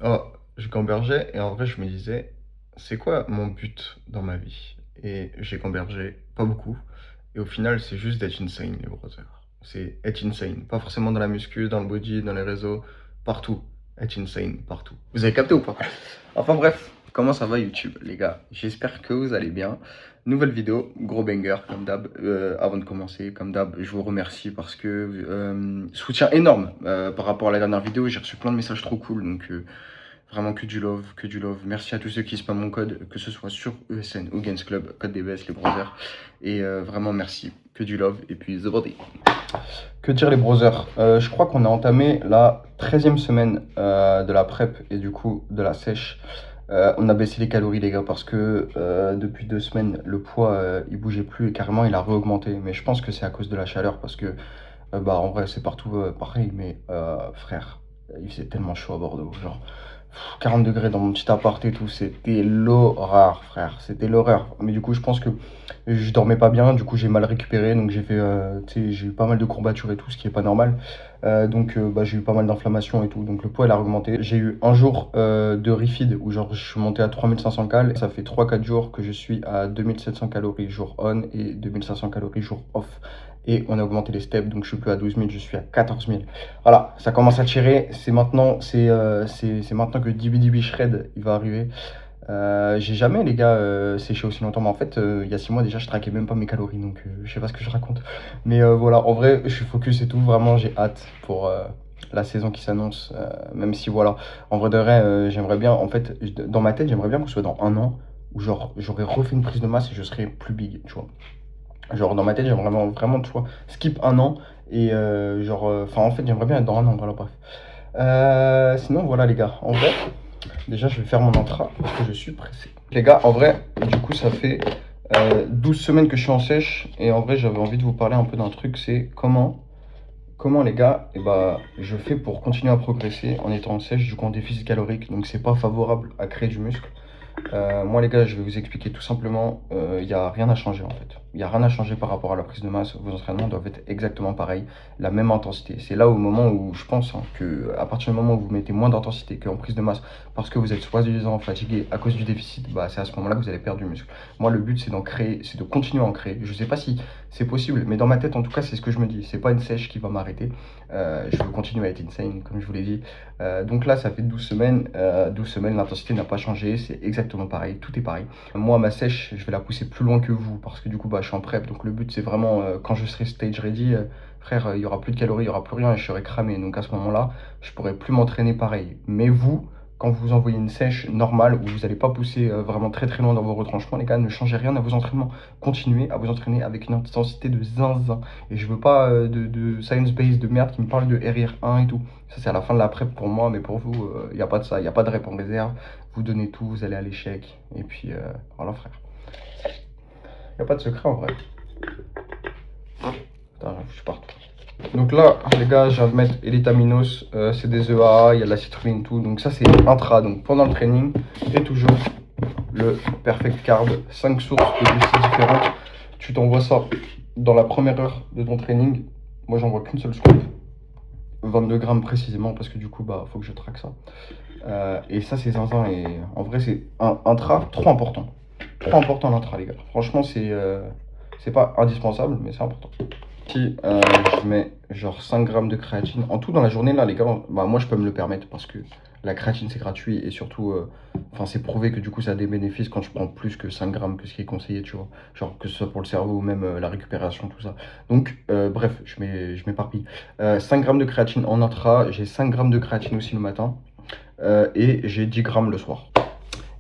Oh, je gambergeais et en vrai, je me disais, c'est quoi mon but dans ma vie? Et j'ai gambergé pas beaucoup. Et au final, c'est juste d'être insane, les brothers. C'est être insane. Pas forcément dans la muscu, dans le body, dans les réseaux, partout. Être insane, partout. Vous avez capté ou pas? Enfin bref, comment ça va YouTube, les gars? J'espère que vous allez bien. Nouvelle vidéo, gros banger, comme d'hab. Avant de commencer, comme d'hab, je vous remercie parce que soutien énorme par rapport à la dernière vidéo. J'ai reçu plein de messages trop cool, donc vraiment que du love, que du love. Merci à tous ceux qui spamment mon code, que ce soit sur ESN ou Gains Club, code DBS, les brothers. Et vraiment merci, que du love. Et puis the body. Que dire les brothers? Je crois qu'on a entamé la 13e semaine de la prep et du coup de la sèche. On a baissé les calories les gars parce que depuis 2 semaines le poids il bougeait plus et carrément il a réaugmenté. Mais je pense que c'est à cause de la chaleur parce que bah en vrai c'est partout pareil. Mais frère, il faisait tellement chaud à Bordeaux. Genre 40 degrés dans mon petit appart et tout, c'était l'horreur, frère, c'était l'horreur. Mais du coup, je pense que je dormais pas bien, du coup, j'ai mal récupéré, donc j'ai fait, tu sais, j'ai eu pas mal de courbatures et tout, ce qui est pas normal. Donc, bah, j'ai eu pas mal d'inflammation et tout, donc le poids, il a augmenté. J'ai eu un jour de refeed où, genre, je suis monté à 3500 cales. Ça fait 3-4 jours que je suis à 2700 calories jour on et 2500 calories jour off. Et on a augmenté les steps, donc je suis plus à 12 000, je suis à 14 000. Voilà, ça commence à tirer. C'est maintenant, c'est maintenant que Dibi Shred il va arriver. J'ai jamais, les gars, séché aussi longtemps. Mais en fait, il y a 6 mois déjà, je traquais même pas mes calories. Donc, je sais pas ce que je raconte. Mais voilà, en vrai, je suis focus et tout. Vraiment, j'ai hâte pour la saison qui s'annonce. Même si, voilà, en vrai de vrai, j'aimerais bien. En fait, dans ma tête, j'aimerais bien qu'on soit dans un an où, genre, j'aurais refait une prise de masse et je serais plus big, tu vois. Genre, dans ma tête, j'aimerais vraiment, vraiment, tu vois, skip un an. Et genre, enfin, en fait, j'aimerais bien être dans un an. Voilà, bref. Sinon, voilà, les gars. En vrai, déjà, je vais faire mon entra parce que je suis pressé. Les gars, en vrai, du coup, ça fait 12 semaines que je suis en sèche. Et en vrai, j'avais envie de vous parler un peu d'un truc. C'est comment les gars, je fais pour continuer à progresser en étant en sèche, du coup en déficit calorique. Donc, c'est pas favorable à créer du muscle. Moi les gars, je vais vous expliquer tout simplement, il n'y a rien à changer en fait. Il n'y a rien à changer par rapport à la prise de masse. Vos entraînements doivent être exactement pareils, la même intensité. C'est là au moment où je pense que à partir du moment où vous mettez moins d'intensité qu'en prise de masse parce que vous êtes soi-disant fatigué à cause du déficit, bah, c'est à ce moment-là que vous allez perdre du muscle. Moi le but c'est d'en créer, c'est de continuer à en créer. Je sais pas si c'est possible, mais dans ma tête en tout cas c'est ce que je me dis. C'est pas une sèche qui va m'arrêter. Je veux continuer à être insane comme je vous l'ai dit. Donc là, ça fait 12 semaines. 12 semaines, l'intensité n'a pas changé. C'est exactement pareil. Tout est pareil. Moi, ma sèche, je vais la pousser plus loin que vous parce que du coup, bah, je suis en prep. Donc le but, c'est vraiment, quand je serai stage ready, frère, il y aura plus de calories, il y aura plus rien et je serai cramé. Donc à ce moment-là, je pourrai plus m'entraîner pareil. Mais vous, quand vous envoyez une sèche normale où vous n'allez pas pousser vraiment très très loin dans vos retranchements, les gars, ne changez rien à vos entraînements. Continuez à vous entraîner avec une intensité de zinzin. Et je veux pas de science base de merde qui me parle de RIR1 et tout. Ça, c'est à la fin de la prep pour moi, mais pour vous, il n'y a pas de ça. Il n'y a pas de rep en réserve. Vous donnez tout, vous allez à l'échec. Et puis, voilà, frère. Il n'y a pas de secret en vrai. Putain, je suis partout. Donc là, les gars, je viens de mettre Elitaminos, c'est des EAA, il y a de la citrulline, tout. Donc ça, c'est intra. Donc pendant le training, et toujours le Perfect Carb, 5 sources de glucides différentes. Tu t'envoies ça dans la première heure de ton training. Moi, j'envoie qu'une seule scoop, 22 grammes précisément, parce que du coup, bah, faut que je traque ça. Et ça, c'est zinzin. Et en vrai, c'est un intra trop important. Trop important l'intra, les gars. Franchement, c'est pas indispensable, mais c'est important. Si je mets genre 5 grammes de créatine en tout dans la journée, là, les gars, bah, moi, je peux me le permettre parce que la créatine, c'est gratuit et surtout, enfin, c'est prouvé que du coup, ça a des bénéfices quand je prends plus que 5 grammes que ce qui est conseillé, tu vois. Genre que ce soit pour le cerveau ou même la récupération, tout ça. Donc, bref, je m'éparpille. 5 grammes de créatine en intra, j'ai 5 grammes de créatine aussi le matin. Et j'ai 10 grammes le soir.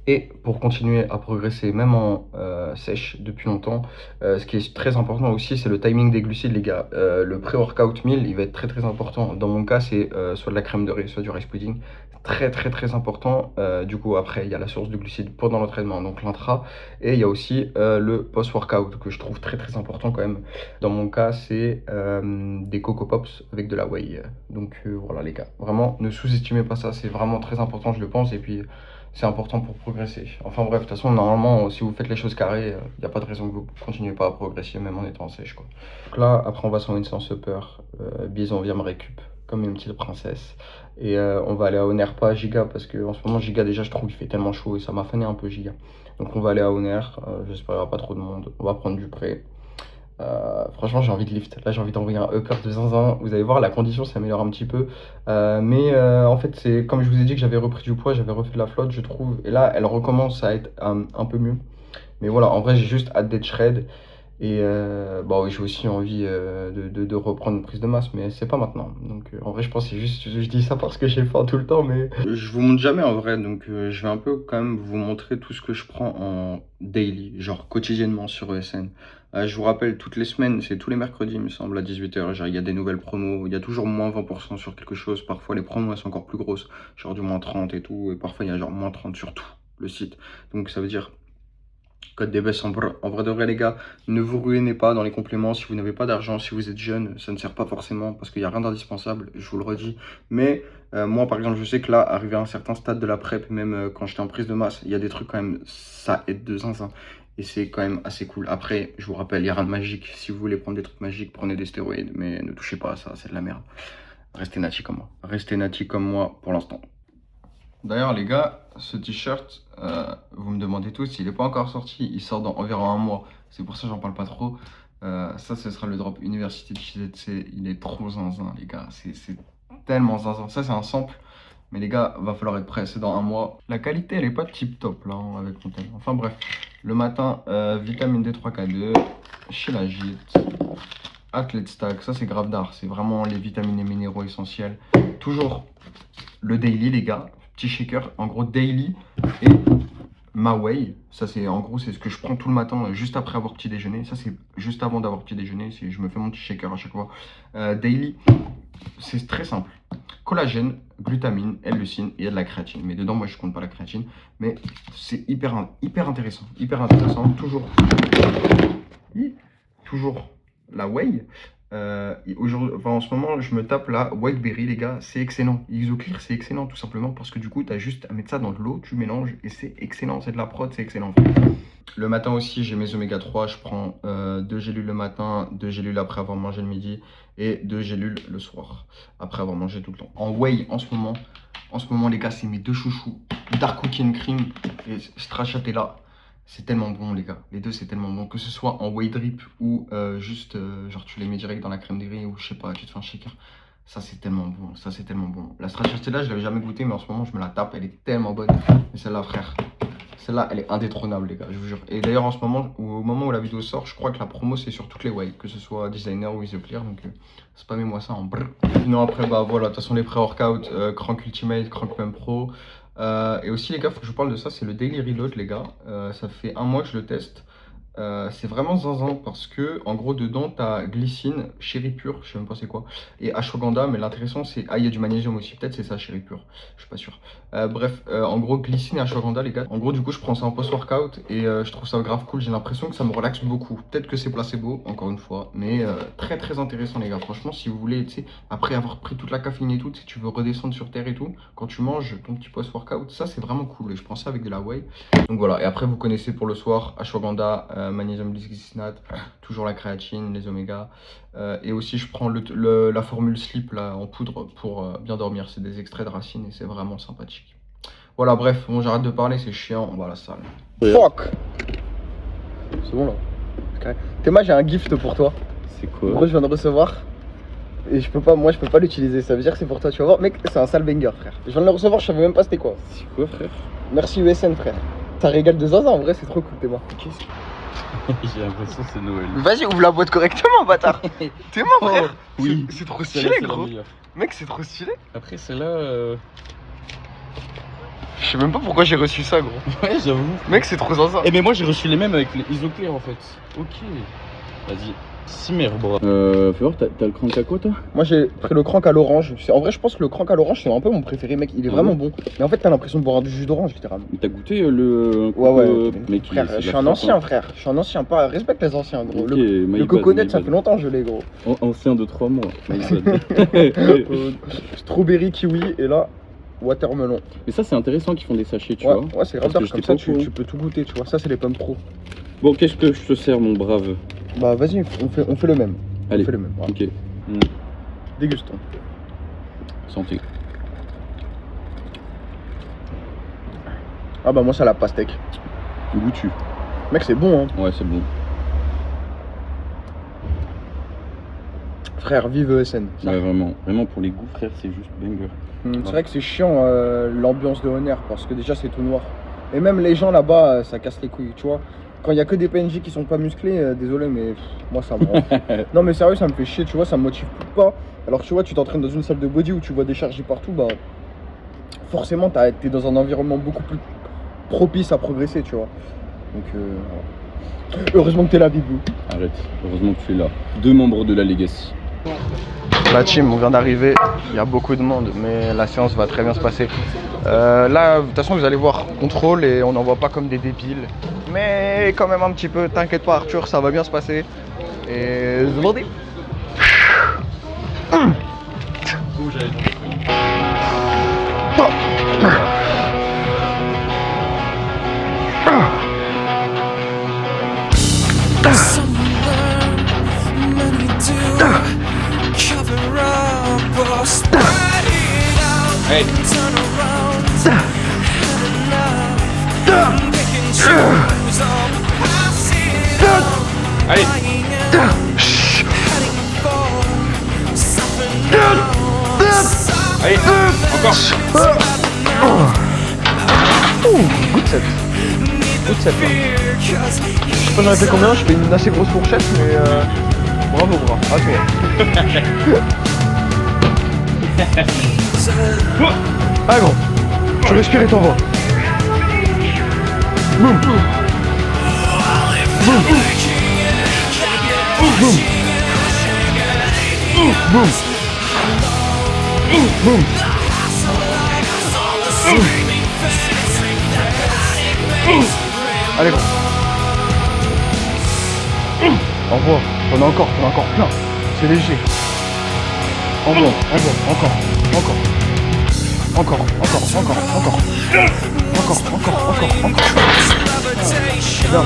Et pour continuer à progresser, même en sèche depuis longtemps, ce qui est très important aussi, c'est le timing des glucides, les gars. Le pré-workout meal, il va être très très important. Dans mon cas, c'est soit de la crème de riz, soit du rice pudding. très très très important. Du coup, après, il y a la source de glucides pendant l'entraînement, donc l'intra, et il y a aussi le post-workout que je trouve très très important quand même. Dans mon cas, c'est des Coco Pops avec de la whey. Donc voilà les gars, vraiment ne sous-estimez pas ça, c'est vraiment très important, je le pense, et puis c'est important pour progresser. Enfin bref, de toute façon, normalement, si vous faites les choses carrées, il n'y a pas de raison que vous continuez pas à progresser, même en étant sèche, quoi. Donc là, après, on va sur une séance upper. Bison vient me récup, comme une petite princesse. Et on va aller à Onerpa à Giga, parce que en ce moment, Giga, déjà, je trouve qu'il fait tellement chaud et ça m'a fané un peu, Giga. Donc on va aller à Oner, j'espère qu'il n'y aura pas trop de monde. On va prendre du prêt. Franchement, j'ai envie de lift. Là, j'ai envie d'envoyer un upper de zinzin. Vous allez voir, la condition s'améliore un petit peu. En fait, c'est comme je vous ai dit que j'avais repris du poids, j'avais refait de la flotte, je trouve. Et là, elle recommence à être un peu mieux. Mais voilà, en vrai, j'ai juste hâte d'être shred. Et bah oui, j'ai aussi envie de reprendre une prise de masse, mais c'est pas maintenant. Donc en vrai, je pense que c'est juste, je dis ça parce que j'ai faim tout le temps, mais je vous montre jamais en vrai. Donc je vais un peu quand même vous montrer tout ce que je prends en daily, genre quotidiennement sur ESN. Je vous rappelle, toutes les semaines, c'est tous les mercredis, il me semble, à 18 h. Genre, il y a des nouvelles promos, il y a toujours moins 20% sur quelque chose. Parfois, les promos, elles sont encore plus grosses, genre du moins 30 et tout. Et parfois, il y a genre moins 30 sur tout le site. Donc ça veut dire code des baisses en vrai de vrai, les gars, ne vous ruinez pas dans les compléments. Si vous n'avez pas d'argent, si vous êtes jeune, ça ne sert pas forcément parce qu'il n'y a rien d'indispensable, je vous le redis. Mais moi, par exemple, je sais que là, arrivé à un certain stade de la prep, même quand j'étais en prise de masse, il y a des trucs quand même, ça aide de zinzin. Et c'est quand même assez cool. Après, je vous rappelle, il n'y a rien de magique. Si vous voulez prendre des trucs magiques, prenez des stéroïdes, mais ne touchez pas à ça, c'est de la merde. Restez nati comme moi. Restez nati comme moi pour l'instant. D'ailleurs, les gars, ce t-shirt, vous me demandez tous, il n'est pas encore sorti, il sort dans environ un mois. C'est pour ça que j'en parle pas trop. Ça, ce sera le drop Université de JZC. Il est trop zinzin, les gars. C'est tellement zinzin. Ça, c'est un sample. Mais les gars, va falloir être prêt. C'est dans un mois. La qualité, elle est pas tip top là, hein, avec mon tel. Enfin bref. Le matin, vitamine D3K2, chez la Gite. Athlete Stack, ça c'est grave d'art. C'est vraiment les vitamines et minéraux essentiels. Toujours le daily, les gars. Petit shaker, en gros daily et ma whey. Ça c'est en gros c'est ce que je prends tout le matin juste après avoir petit déjeuner. Ça c'est juste avant d'avoir petit déjeuner. Je me fais mon petit shaker à chaque fois. Daily, c'est très simple. Collagène, glutamine, L-leucine et il y a de la créatine. Mais dedans moi je compte pas la créatine. Mais c'est hyper intéressant. Hyper intéressant. Toujours la whey. En ce moment, je me tape la Whiteberry, les gars, c'est excellent. Isoclear, c'est excellent tout simplement parce que du coup, tu as juste à mettre ça dans de l'eau, tu mélanges et c'est excellent. C'est de la prod, c'est excellent. Le matin aussi, j'ai mes oméga 3. Je prends 2 gélules le matin, 2 gélules après avoir mangé le midi et 2 gélules le soir après avoir mangé tout le temps. En whey, en ce moment, les gars, c'est mes deux chouchous. Dark Cookie and Cream et Stracciatella. C'est tellement bon, les gars. Les deux, c'est tellement bon. Que ce soit en whey drip ou juste, genre, tu les mets direct dans la crème de riz ou je sais pas, tu te fais un shaker. Ça, c'est tellement bon. Ça, c'est tellement bon. La stracciatella, je l'avais jamais goûté, mais en ce moment, je me la tape. Elle est tellement bonne. Et celle-là, frère. Celle-là, elle est indétrônable, les gars, je vous jure. Et d'ailleurs, en ce moment, au moment où la vidéo sort, je crois que la promo, c'est sur toutes les whey, que ce soit Designer ou Isoclear. Donc, spammez-moi ça en brr. Sinon, après, bah voilà, de toute façon, les pré-workout, Crank Ultimate, Crank Pump Pro. Et aussi, les gars, faut que je vous parle de ça, c'est le Daily Reload, les gars. Ça fait un mois que je le teste. C'est vraiment zinzin parce que en gros dedans t'as glycine, chéri pur, je sais même pas c'est quoi, et ashwagandha, mais l'intéressant c'est, il y a du magnésium aussi, peut-être c'est ça chéri pur, je suis pas sûr. En gros glycine et ashwagandha, les gars, en gros du coup je prends ça en post-workout et je trouve ça grave cool, j'ai l'impression que ça me relaxe beaucoup, peut-être que c'est placebo encore une fois, mais très très intéressant les gars, franchement si vous voulez, tu sais, après avoir pris toute la caféine et tout, si tu veux redescendre sur terre et tout, quand tu manges ton petit post-workout, ça c'est vraiment cool, et je prends ça avec de la whey. Donc voilà, et après vous connaissez pour le soir, ashwagandha, magnésium glycinate, toujours la créatine, les omégas. Et aussi je prends la formule Sleep là, en poudre pour bien dormir. C'est des extraits de racines et c'est vraiment sympathique. Voilà, bref, bon j'arrête de parler, c'est chiant, on va à la salle. Fuck. C'est bon là. Théma, j'ai un gift pour toi. C'est quoi? Gros, je viens de recevoir. Et je peux pas l'utiliser, ça veut dire que c'est pour toi, tu vas voir. Mec, c'est un sale banger, frère. Je viens de le recevoir, je savais même pas c'était quoi. C'est quoi, frère? Merci USN, frère. Ça régale de zinzin, en vrai, c'est trop cool, Théma. J'ai l'impression que c'est Noël. Vas-y, ouvre la boîte correctement, bâtard. Théma, frère. Oui. C'est trop stylé, gros. Mec, c'est trop stylé. Après, celle-là. Je sais même pas pourquoi j'ai reçu ça, gros. Ouais, j'avoue. Mec, c'est trop zinzin. Eh, mais moi, j'ai reçu les mêmes avec les Isoclear en fait. Ok. Vas-y. Cimer, bro. Fais voir, t'as le crank à quoi toi? Moi j'ai pris le crank à l'orange. En vrai, je pense que le crank à l'orange c'est un peu mon préféré, mec. Il est vraiment bon. Mais en fait, t'as l'impression de boire du jus d'orange, littéralement. T'as goûté le. Ouais. Mec, Frère, je suis un ancien, frère. Je suis un ancien, pas. Respecte les anciens, gros. Okay, le coconut, ça fait longtemps que je l'ai, gros. Ancien de 3 mois. Strawberry, kiwi, et là, watermelon. Mais ça, c'est intéressant qu'ils font des sachets, tu ouais, vois. Ouais, c'est grave, comme ça, tu peux tout goûter, tu vois. Ça, c'est les pommes pro. Bon, qu'est-ce que je te sers, mon brave? Bah, vas-y, on fait le même. Allez, on fait le même. Voilà. Ok. Dégustons. Santé. Ah bah, moi, c'est la pastèque. Goûtu. Mec, c'est bon, hein. Ouais, c'est bon. Frère, vive ESN. Ouais, vraiment. Vraiment, pour les goûts, frère, c'est juste banger. C'est vrai que c'est chiant l'ambiance de Honor parce que déjà c'est tout noir. Et même les gens là-bas, ça casse les couilles, tu vois. Quand il y a que des PNJ qui sont pas musclés, désolé, mais moi ça me rend. Non mais sérieux, ça me fait chier, tu vois, ça me motive pas. Alors tu vois, tu t'entraînes dans une salle de body où tu vois des chargés partout, bah forcément t'es dans un environnement beaucoup plus propice à progresser, tu vois. Donc voilà. Heureusement que t'es là, Bibou. Arrête, heureusement que tu es là. 2 membres de la Legacy. La team, on vient d'arriver, il y a beaucoup de monde, mais la séance va très bien se passer. Là, de toute façon, vous allez voir, contrôle et on n'en voit pas comme des débiles. Mais quand même un petit peu, t'inquiète pas Arthur, ça va bien se passer. Et Zbandi. Hey. Allez. Allez, encore. Good set. Good set là. Je sais pas j'en ai fait combien, je fais une assez grosse fourchette, mais bravo bras. À toi. Ah gros, tu respires et t'envoies. Boum. Boum. Boum. Boum. Boum. Allez gros. Envoie. T'en as encore plein. C'est léger. Envoie, encore. C'est bien.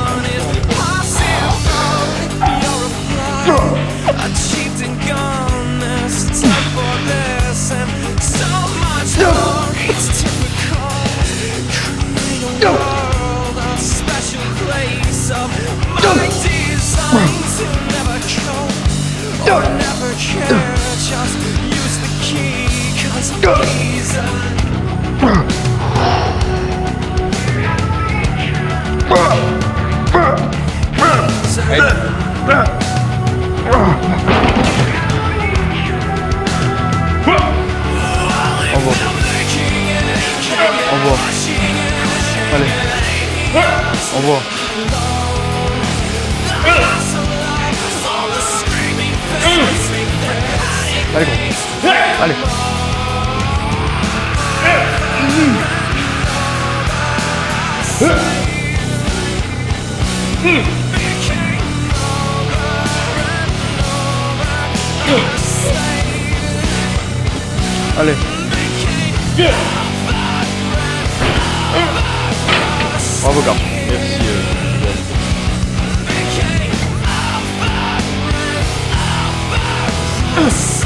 Envoie. Allez. Envoie. Allez gros. Allez. Allez. Bravo gars. Merci.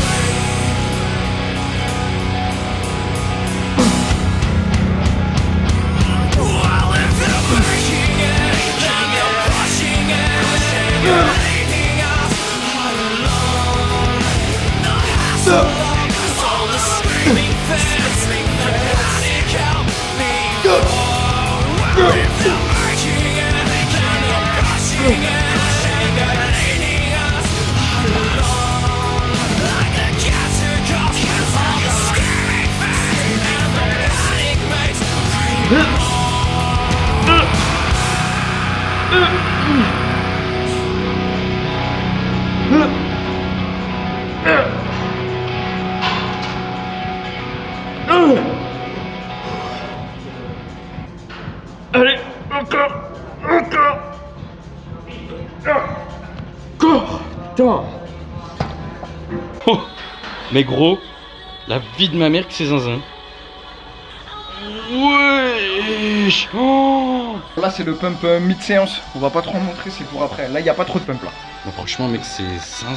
Putain. Oh. Mais gros, la vie de ma mère que c'est zinzin. Wesh. Oh. Là c'est le pump mid-séance, on va pas trop en montrer, c'est pour après. Là il n'y a pas trop de pump là. Mais franchement mec c'est zinzin.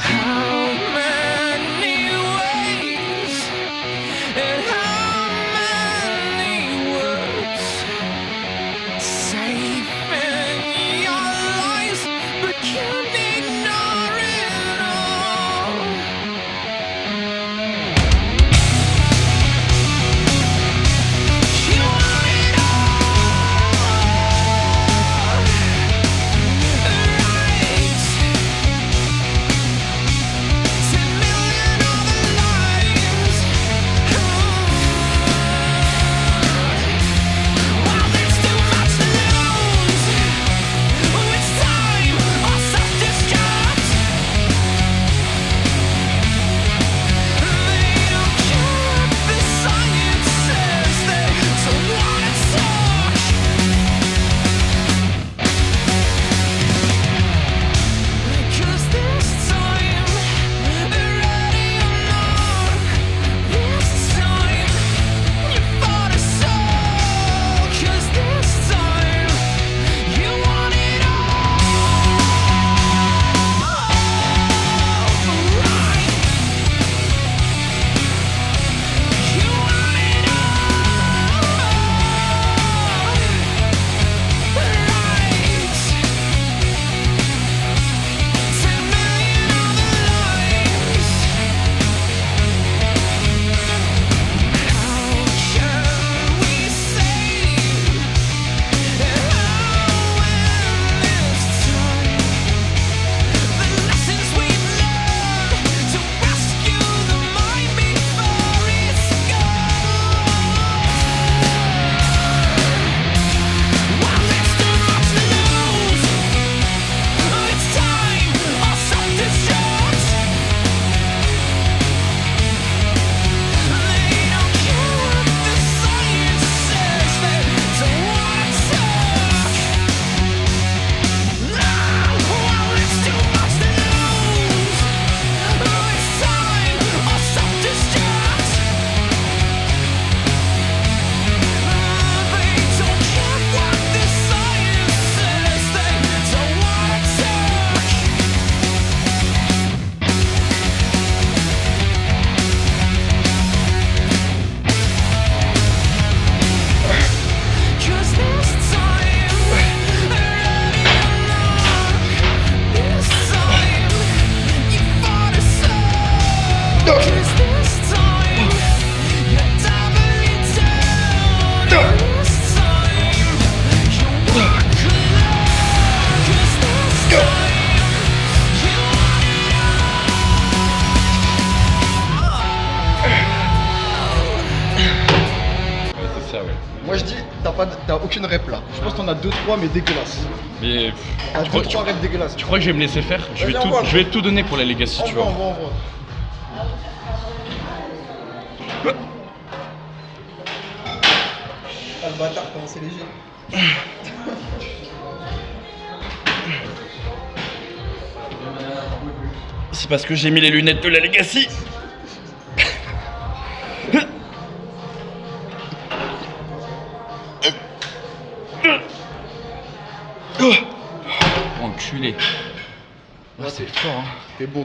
Moi je dis, t'as aucune rep là. Je pense que t'en as 2-3 mais dégueulasses. Mais T'as 2-3 reps dégueulasses. tu crois que je vais me laisser faire? Je Vas-y, envoie. vais tout donner pour la Legacy, tu vois. Envoie. Ah le bâtard, comment c'est léger. C'est parce que j'ai mis les lunettes de la Legacy. Enculé. Ouais, c'est fort, hein. T'es bon.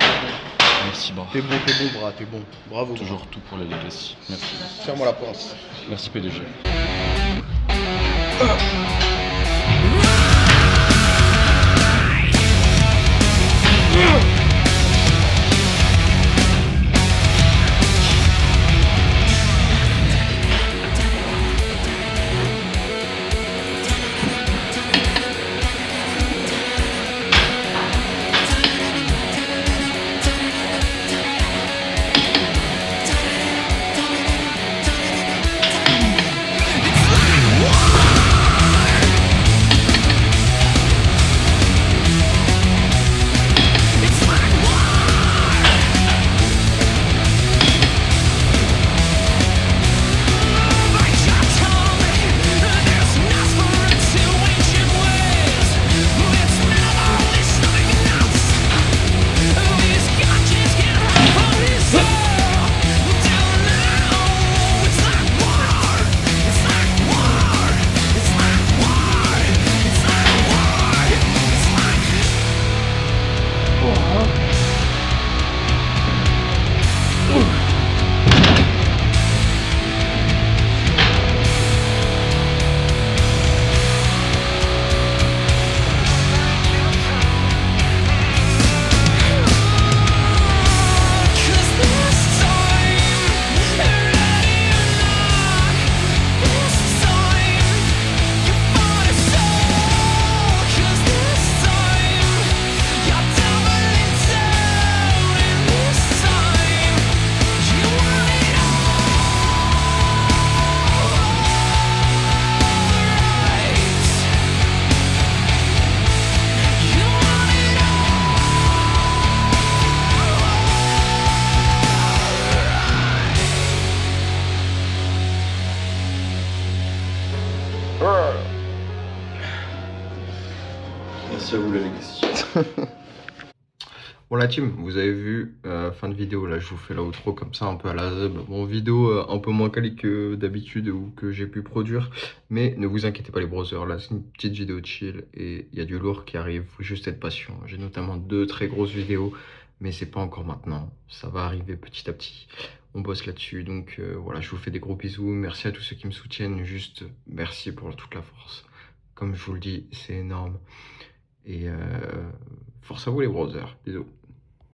Merci, bras. T'es bon, bras, t'es bon. Bravo. Toujours tout pour la Legacy. Merci. Serre-moi la pince. Merci, PDG. Merci à vous la Legacy. Bon la team, vous avez vu, fin de vidéo, là je vous fais l'outro comme ça un peu à la zeb. Bon vidéo un peu moins quali que d'habitude ou que j'ai pu produire, mais ne vous inquiétez pas les brothers, là c'est une petite vidéo chill et il y a du lourd qui arrive, faut juste être patient. J'ai notamment 2 très grosses vidéos, mais c'est pas encore maintenant, ça va arriver petit à petit. On bosse là-dessus, donc voilà, je vous fais des gros bisous, merci à tous ceux qui me soutiennent, juste merci pour toute la force. Comme je vous le dis, c'est énorme. Et force à vous les brothers, bisous.